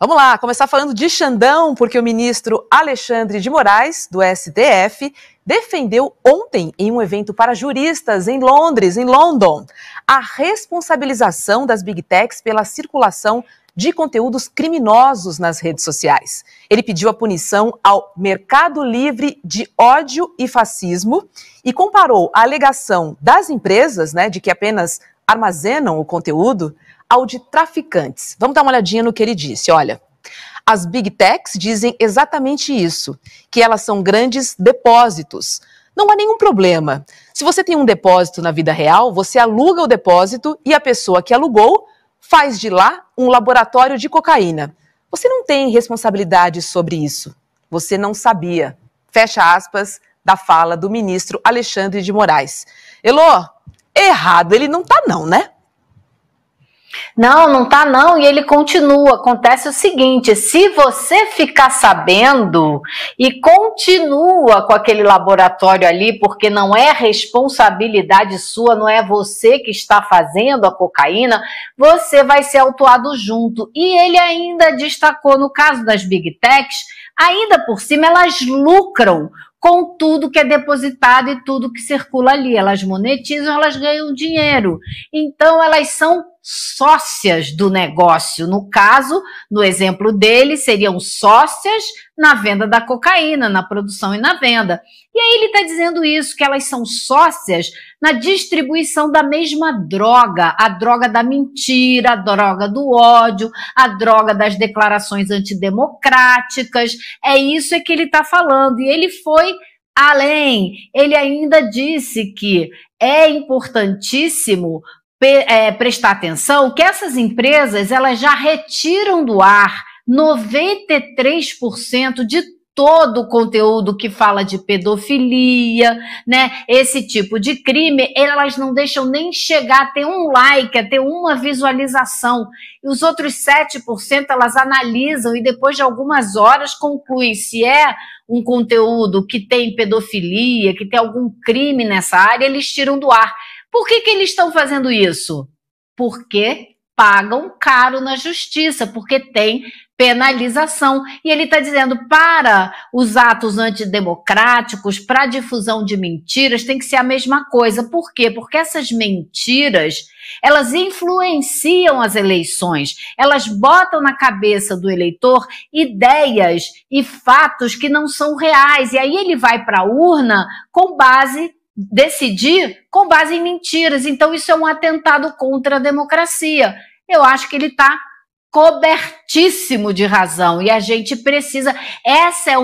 Vamos lá, começar falando de Xandão, porque o ministro Alexandre de Moraes, do STF, defendeu ontem, em um evento para juristas em Londres, em London, a responsabilização das Big Techs pela circulação de conteúdos criminosos nas redes sociais. Ele pediu a punição ao mercado livre de ódio e fascismo e comparou a alegação das empresas, de que apenas armazenam o conteúdo, ao de traficantes. Vamos dar uma olhadinha no que ele disse. Olha, as Big Techs dizem exatamente isso, que elas são grandes depósitos. Não há nenhum problema. Se você tem um depósito na vida real, você aluga o depósito e a pessoa que alugou faz de lá um laboratório de cocaína. Você não tem responsabilidade sobre isso. Você não sabia. Fecha aspas da fala do ministro Alexandre de Moraes. Elô, errado ele não tá não, né? Não tá não, e ele continua. Acontece o seguinte: se você ficar sabendo e continua com aquele laboratório ali, porque não é responsabilidade sua, não é você que está fazendo a cocaína, você vai ser autuado junto. E ele ainda destacou, no caso das Big Techs, ainda por cima elas lucram com tudo que é depositado e tudo que circula ali. Elas monetizam, elas ganham dinheiro. Então, elas são sócias do negócio. No caso, no exemplo dele, seriam sócias na venda da cocaína, na produção e na venda. E aí ele está dizendo isso, que elas são sócias na distribuição da mesma droga, a droga da mentira, a droga do ódio, a droga das declarações antidemocráticas. É isso que ele está falando. E ele foi além. Ele ainda disse que é importantíssimo prestar atenção que essas empresas elas já retiram do ar 93% de todo o conteúdo que fala de pedofilia, esse tipo de crime, elas não deixam nem chegar a ter um like, a ter uma visualização. E os outros 7% elas analisam e depois de algumas horas concluem se é um conteúdo que tem pedofilia, que tem algum crime nessa área, eles tiram do ar. Por que eles estão fazendo isso? Porque pagam caro na justiça, porque tem penalização. E ele está dizendo, para os atos antidemocráticos, para a difusão de mentiras, tem que ser a mesma coisa. Por quê? Porque essas mentiras, elas influenciam as eleições, elas botam na cabeça do eleitor ideias e fatos que não são reais. E aí ele vai para a urna decidir com base em mentiras. Então isso é um atentado contra a democracia. Eu acho que ele está cobertíssimo de razão e a gente precisa. Essa é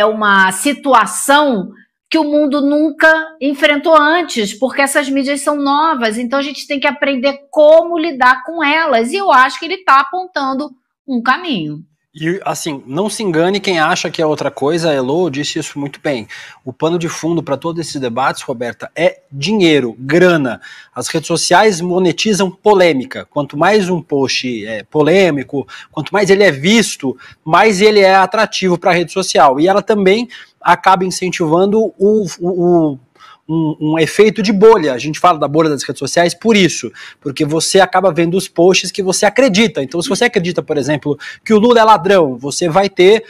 uma situação que o mundo nunca enfrentou antes, porque essas mídias são novas, então a gente tem que aprender como lidar com elas, e eu acho que ele está apontando um caminho. E assim, não se engane quem acha que é outra coisa, a Elo disse isso muito bem. O pano de fundo para todos esses debates, Roberta, é dinheiro, grana. As redes sociais monetizam polêmica. Quanto mais um post é polêmico, quanto mais ele é visto, mais ele é atrativo para a rede social. E ela também acaba incentivando um efeito de bolha. A gente fala da bolha das redes sociais por isso, porque você acaba vendo os posts que você acredita. Então, se você acredita, por exemplo, que o Lula é ladrão, você vai ter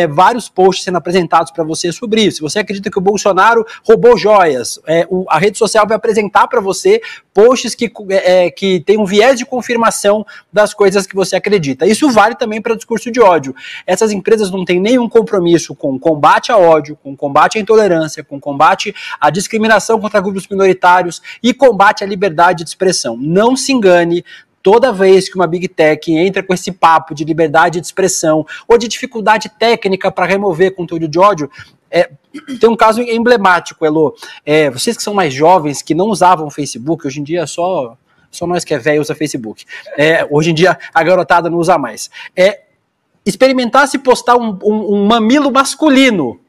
vários posts sendo apresentados para você sobre isso. Se você acredita que o Bolsonaro roubou joias, a rede social vai apresentar para você posts que tem um viés de confirmação das coisas que você acredita. Isso vale também para o discurso de ódio. Essas empresas não têm nenhum compromisso com combate a ódio, com combate à intolerância, com combate à discriminação contra grupos minoritários e combate à liberdade de expressão. Não se engane, toda vez que uma Big Tech entra com esse papo de liberdade de expressão ou de dificuldade técnica para remover conteúdo de ódio, tem um caso emblemático, Elo. Vocês que são mais jovens, que não usavam o Facebook, hoje em dia só nós que é velho usa Facebook. Hoje em dia a garotada não usa mais. Experimentar se postar um mamilo masculino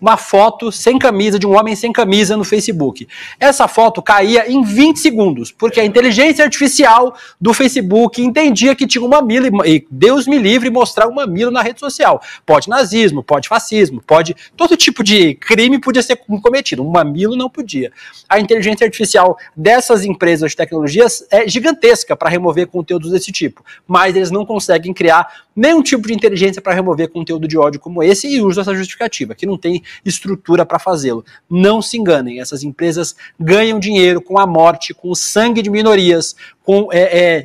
uma foto sem camisa, de um homem sem camisa no Facebook. Essa foto caía em 20 segundos, porque a inteligência artificial do Facebook entendia que tinha um mamilo, e Deus me livre mostrar um mamilo na rede social. Pode nazismo, pode fascismo, pode... Todo tipo de crime podia ser cometido, um mamilo não podia. A inteligência artificial dessas empresas de tecnologias é gigantesca para remover conteúdos desse tipo, mas eles não conseguem criar nenhum tipo de inteligência para remover conteúdo de ódio como esse e usam essa justificativa, que não tem estrutura para fazê-lo. Não se enganem, essas empresas ganham dinheiro com a morte, com o sangue de minorias, com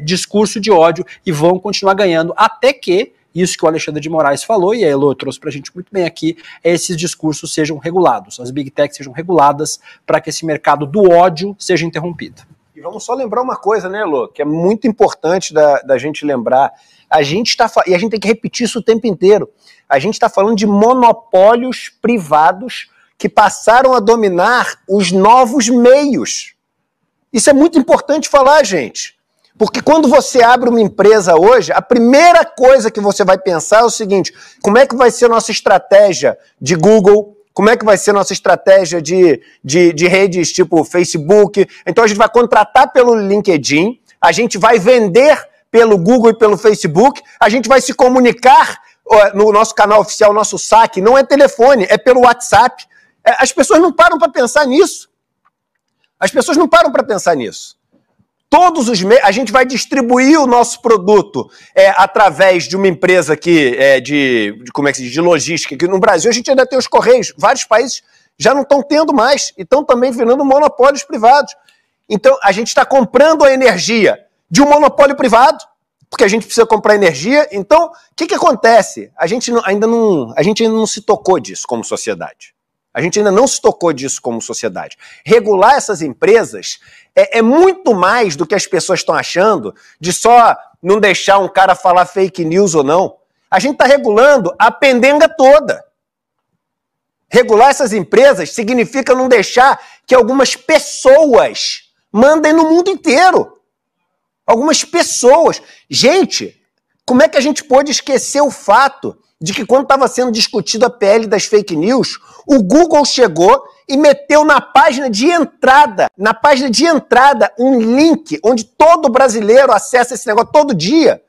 discurso de ódio e vão continuar ganhando até que, isso que o Alexandre de Moraes falou, e a Elo trouxe para a gente muito bem aqui, esses discursos sejam regulados, as Big Techs sejam reguladas para que esse mercado do ódio seja interrompido. E vamos só lembrar uma coisa, né, Elo, que é muito importante da gente lembrar. A gente tem que repetir isso o tempo inteiro. A gente está falando de monopólios privados que passaram a dominar os novos meios. Isso é muito importante falar, gente. Porque quando você abre uma empresa hoje, a primeira coisa que você vai pensar é o seguinte: como é que vai ser a nossa estratégia de Google? Como é que vai ser a nossa estratégia de redes tipo Facebook? Então a gente vai contratar pelo LinkedIn, a gente vai vender pelo Google e pelo Facebook, a gente vai se comunicar no nosso canal oficial, nosso saque, não é telefone, é pelo WhatsApp. As pessoas não param para pensar nisso. As pessoas não param para pensar nisso. Todos os meses, a gente vai distribuir o nosso produto através de uma empresa que como é que se diz, de logística, que no Brasil a gente ainda tem os Correios, vários países já não estão tendo mais, e estão também virando monopólios privados. Então, a gente está comprando a energia de um monopólio privado, porque a gente precisa comprar energia. Então, o que acontece? A gente ainda não se tocou disso como sociedade. A gente ainda não se tocou disso como sociedade. Regular essas empresas é muito mais do que as pessoas estão achando, de só não deixar um cara falar fake news ou não. A gente está regulando a pendenga toda. Regular essas empresas significa não deixar que algumas pessoas mandem no mundo inteiro. Algumas pessoas. Gente, como é que a gente pode esquecer o fato de que quando estava sendo discutido a PL das fake news, o Google chegou e meteu na página de entrada, um link onde todo brasileiro acessa esse negócio todo dia.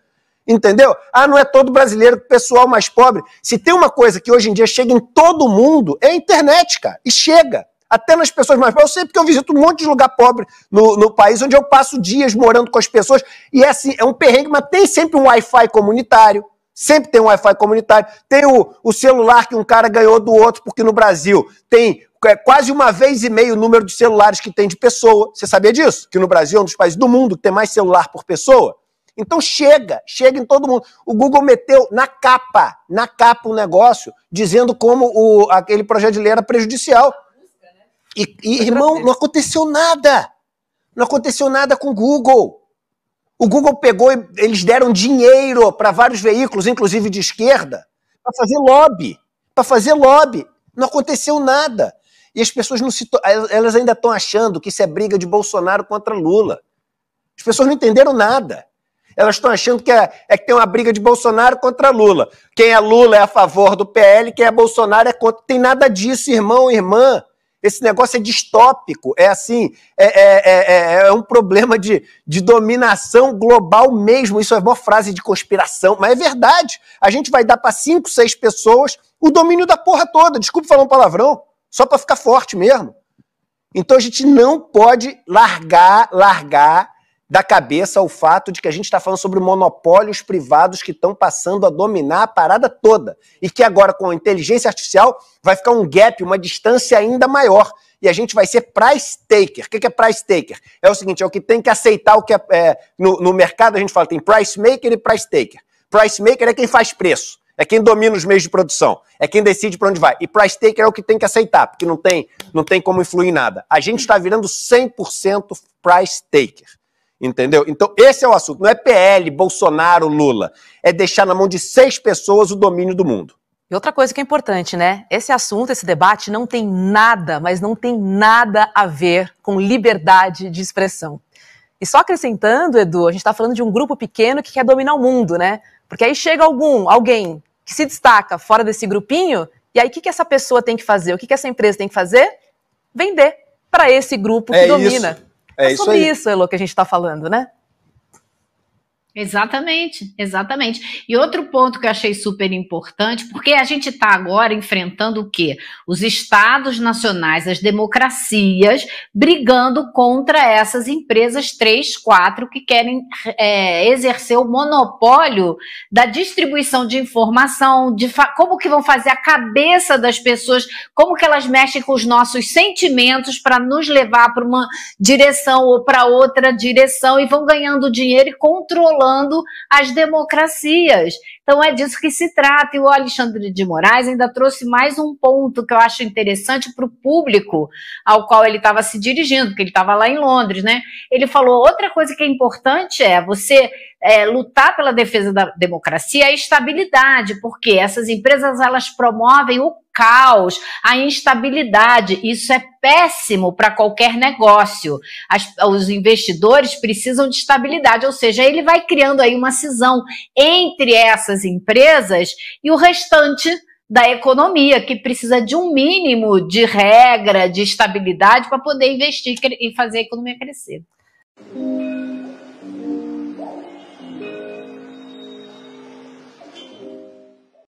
Entendeu? Ah, não é todo brasileiro, o pessoal mais pobre. Se tem uma coisa que hoje em dia chega em todo mundo, é a internet, cara. E chega. Até nas pessoas mais pobres. Eu sei porque eu visito um monte de lugar pobre no país, onde eu passo dias morando com as pessoas. E é assim, é um perrengue, mas tem sempre um Wi-Fi comunitário. Sempre tem um Wi-Fi comunitário. Tem o celular que um cara ganhou do outro, porque no Brasil tem quase 1,5 vezes o número de celulares que tem de pessoa. Você sabia disso? Que no Brasil é um dos países do mundo que tem mais celular por pessoa? Então chega em todo mundo. O Google meteu na capa um negócio dizendo como aquele projeto de lei era prejudicial. E irmão, não aconteceu nada. Não aconteceu nada com o Google. O Google pegou e eles deram dinheiro para vários veículos, inclusive de esquerda, para fazer lobby. Não aconteceu nada. E as pessoas elas ainda estão achando que isso é briga de Bolsonaro contra Lula. As pessoas não entenderam nada. Elas estão achando que tem uma briga de Bolsonaro contra Lula. Quem é Lula é a favor do PL, quem é Bolsonaro é contra. Tem nada disso, irmão, irmã. Esse negócio é distópico, é assim, é um problema de dominação global mesmo. Isso é uma frase de conspiração, mas é verdade. A gente vai dar para 5, 6 pessoas o domínio da porra toda. Desculpe falar um palavrão, só para ficar forte mesmo. Então a gente não pode largar da cabeça o fato de que a gente está falando sobre monopólios privados que estão passando a dominar a parada toda. E que agora, com a inteligência artificial, vai ficar um gap, uma distância ainda maior. E a gente vai ser price taker. O que é price taker? É o seguinte, é o que tem que aceitar o que no mercado a gente fala, tem price maker e price taker. Price maker é quem faz preço. É quem domina os meios de produção. É quem decide para onde vai. E price taker é o que tem que aceitar, porque não tem como influir em nada. A gente está virando 100% price taker. Entendeu? Então esse é o assunto. Não é PL, Bolsonaro, Lula. É deixar na mão de 6 pessoas o domínio do mundo. E outra coisa que é importante, né? Esse assunto, esse debate não tem nada, mas não tem nada a ver com liberdade de expressão. E só acrescentando, Edu, a gente está falando de um grupo pequeno que quer dominar o mundo, né? Porque aí chega alguém que se destaca fora desse grupinho e E aí o que essa pessoa tem que fazer? O que essa empresa tem que fazer? Vender para esse grupo que domina. É sobre isso, Elô, que a gente está falando, né? Exatamente, exatamente. E outro ponto que eu achei super importante, porque a gente está agora enfrentando o quê? Os estados nacionais, as democracias, brigando contra essas empresas 3, 4 que querem exercer o monopólio da distribuição de informação, como que vão fazer a cabeça das pessoas, como que elas mexem com os nossos sentimentos para nos levar para uma direção ou para outra direção e vão ganhando dinheiro e controlando as democracias. Então é disso que se trata. E o Alexandre de Moraes ainda trouxe mais um ponto que eu acho interessante para o público ao qual ele estava se dirigindo, porque ele estava lá em Londres, né? Ele falou, outra coisa que é importante é você lutar pela defesa da democracia, a estabilidade, porque essas empresas elas promovem o caos, a instabilidade. Isso é péssimo para qualquer negócio. Os investidores precisam de estabilidade, ou seja, ele vai criando aí uma cisão entre essas empresas e o restante da economia, que precisa de um mínimo de regra, de estabilidade para poder investir e fazer a economia crescer.